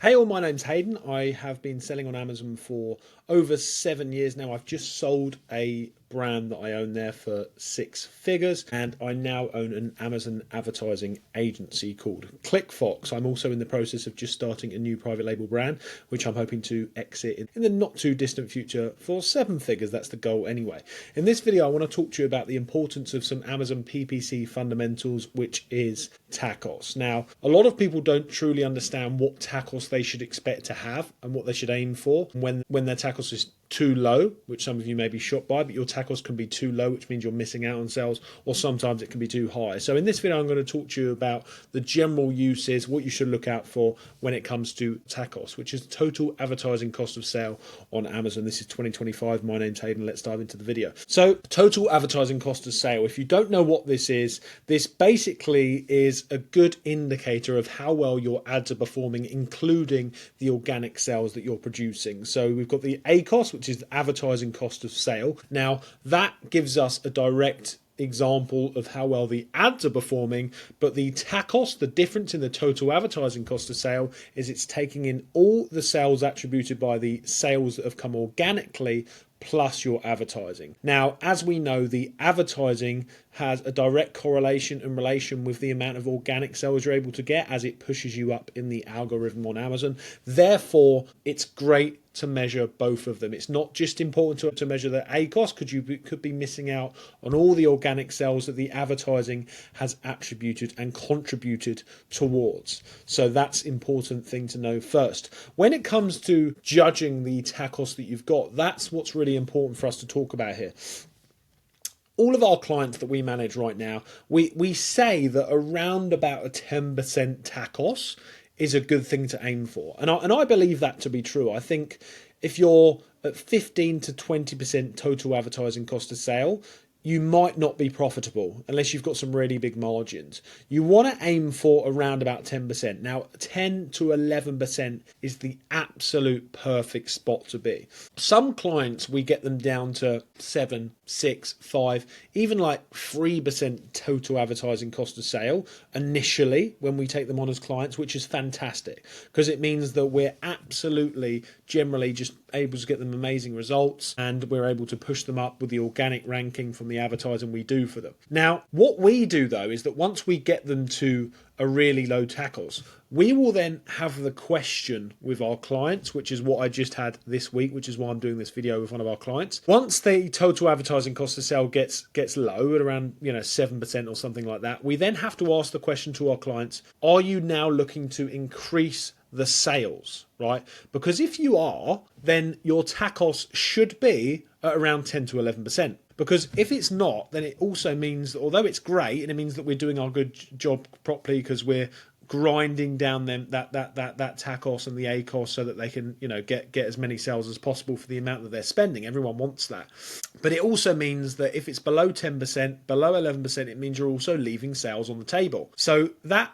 Hey all, my name's Hayden. I have been selling on Amazon for over 7 years now. I've just sold a brand that I own there for 6 figures, and I now own an Amazon advertising agency called ClickFox. I'm also in the process of just starting a new private label brand, which I'm hoping to exit in the not too distant future for 7 figures. That's the goal anyway. In this video, I want to talk to you about the importance of some Amazon PPC fundamentals, which is TACOS. Now, a lot of people don't truly understand what TACOS they should expect to have and what they should aim for when their TACOS is too low, which some of you may be shocked by, but your TACOS can be too low, which means you're missing out on sales, or sometimes it can be too high. So in this video, I'm going to talk to you about the general uses, what you should look out for when it comes to TACOS, which is total advertising cost of sale on Amazon. This is 2025. My name's Hayden. Let's dive into the video. So total advertising cost of sale. If you don't know what this is, this basically is a good indicator of how well your ads are performing, including the organic sales that you're producing. So we've got the ACOS, which is the advertising cost of sale. Now that gives us a direct example of how well the ads are performing, but the TACOS, the difference in the total advertising cost of sale, is it's taking in all the sales attributed by the sales that have come organically plus your advertising. Now, as we know, the advertising has a direct correlation and relation with the amount of organic sales you're able to get as it pushes you up in the algorithm on Amazon. Therefore, it's great to measure both of them. It's not just important to measure the ACOS, because you could be missing out on all the organic sales that the advertising has attributed and contributed towards. So that's an important thing to know first. When it comes to judging the TACOS that you've got, that's what's really important for us to talk about here. All of our clients that we manage right now, we say that around about a 10% TACOS is a good thing to aim for. And I believe that to be true. I think if you're at 15 to 20% total advertising cost of sale, you might not be profitable unless you've got some really big margins. You want to aim for around about 10%. Now, 10 to 11% is the absolute perfect spot to be. Some clients, we get them down to 7, 6, 5, even like 3% total advertising cost of sale initially when we take them on as clients, which is fantastic because it means that we're absolutely generally just able to get them amazing results, and we're able to push them up with the organic ranking from the advertising we do for them. Now, what we do though is that once we get them to a really low TACOS, we will then have the question with our clients, which is what I just had this week, which is why I'm doing this video with one of our clients. Once the total advertising cost of sale gets low at around 7% or something like that, we then have to ask the question to our clients, are you now looking to increase the sales, right? Because if you are, then your TACOS should be at around 10 to 11%. Because if it's not, then it also means that although it's great and it means that we're doing our good job properly because we're grinding down them that TACOS and the ACOS so that they can get as many sales as possible for the amount that they're spending. Everyone wants that. But it also means that if it's below 10%, below 11%, it means you're also leaving sales on the table. So that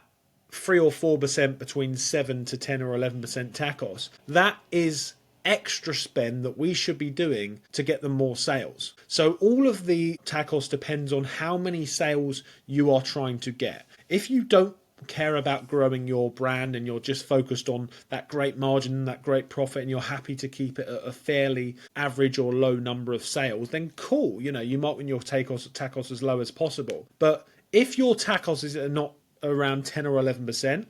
3 or 4% between 7 to 10 or 11% TACOS, that is extra spend that we should be doing to get them more sales. So all of the TACOS depends on how many sales you are trying to get. If you don't care about growing your brand and you're just focused on that great margin, that great profit, and you're happy to keep it at a fairly average or low number of sales, then cool. You might want your TACOS as low as possible. But if your TACOS is not around 10 or 11%,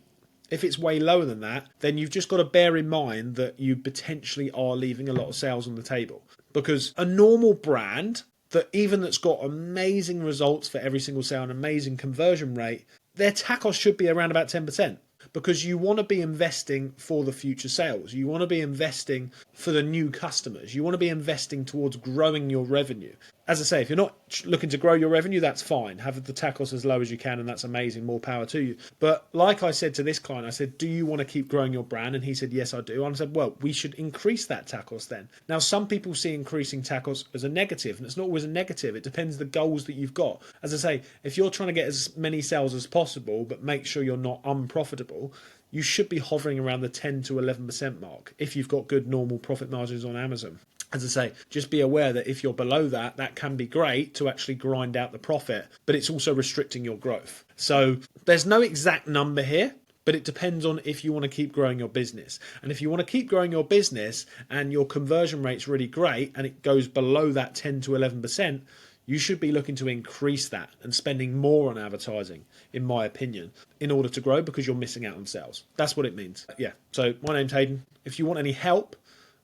if it's way lower than that, then you've just got to bear in mind that you potentially are leaving a lot of sales on the table. Because a normal brand that's got amazing results for every single sale and amazing conversion rate, their TACOS should be around about 10%. Because you want to be investing for the future sales. You want to be investing for the new customers. You want to be investing towards growing your revenue. As I say, if you're not looking to grow your revenue, that's fine. Have the TACOS as low as you can, and that's amazing. More power to you. But like I said to this client, I said, do you want to keep growing your brand? And he said, yes, I do. And I said, well, we should increase that TACOS then. Now, some people see increasing TACOS as a negative, and it's not always a negative. It depends the goals that you've got. As I say, if you're trying to get as many sales as possible, but make sure you're not unprofitable, you should be hovering around the 10 to 11% mark if you've got good normal profit margins on Amazon. As I say, just be aware that if you're below that, that can be great to actually grind out the profit, but it's also restricting your growth. So there's no exact number here, But it depends on if you want to keep growing your business. And if you want to keep growing your business and your conversion rate's really great and it goes below that 10 to 11%, you should be looking to increase that and spending more on advertising, in my opinion, in order to grow, because you're missing out on sales. That's what it means. Yeah. So my name's Hayden. If you want any help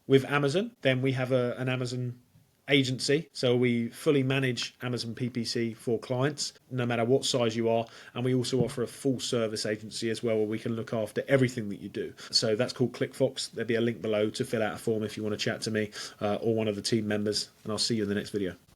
with Amazon, then we have an Amazon agency. So we fully manage Amazon PPC for clients, no matter what size you are. And we also offer a full service agency as well, where we can look after everything that you do. So that's called ClickFox. There'll be a link below to fill out a form if you want to chat to me or one of the team members. And I'll see you in the next video.